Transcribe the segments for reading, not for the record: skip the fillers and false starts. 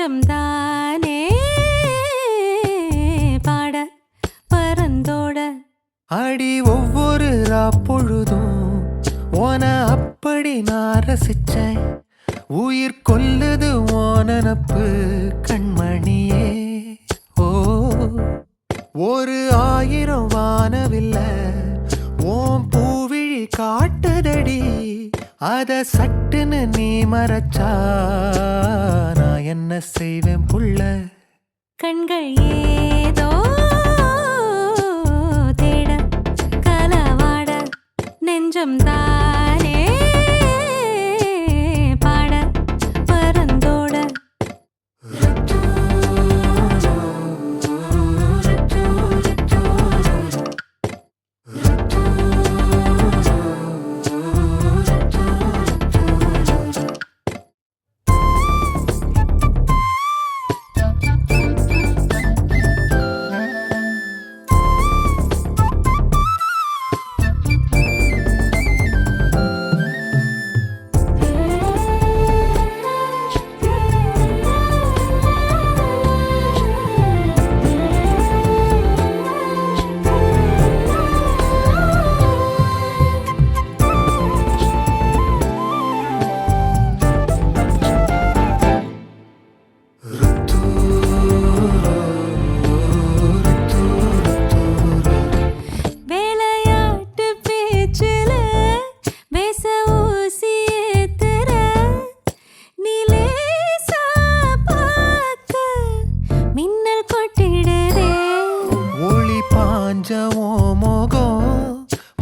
நெஞ்சம் தானே பாட பரந்தோட அடி ஒவ்வொரு பொழுதும் ஓன அப்படி நான் ரசிச்சேன். உயிர் கொல்லுது ஓனப்பு கண்மணியே. ஓ ஒரு 1000 வானவில்ல ஓம் பூவிழி காட்டுதடி. அத சட்டுன்னு நீ மறைச்சா நான் என்ன செய்வேன் புள்ள. கண்கள் ஏதோ தேட கலவாட நெஞ்சம் தானே பாட பரந்தோட வேலையாட்டு பேச்சுல வேச ஊசி ஏத்துற நிலேசா பார்க்க மின்னல் கொட்டிடுதே. ஒளி பாஞ்சமோ மோகம்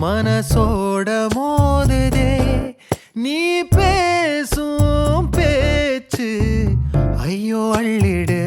மனசோட மோதுதே. நீ பேசும் பேச்சு ஐயோ அள்ளிடு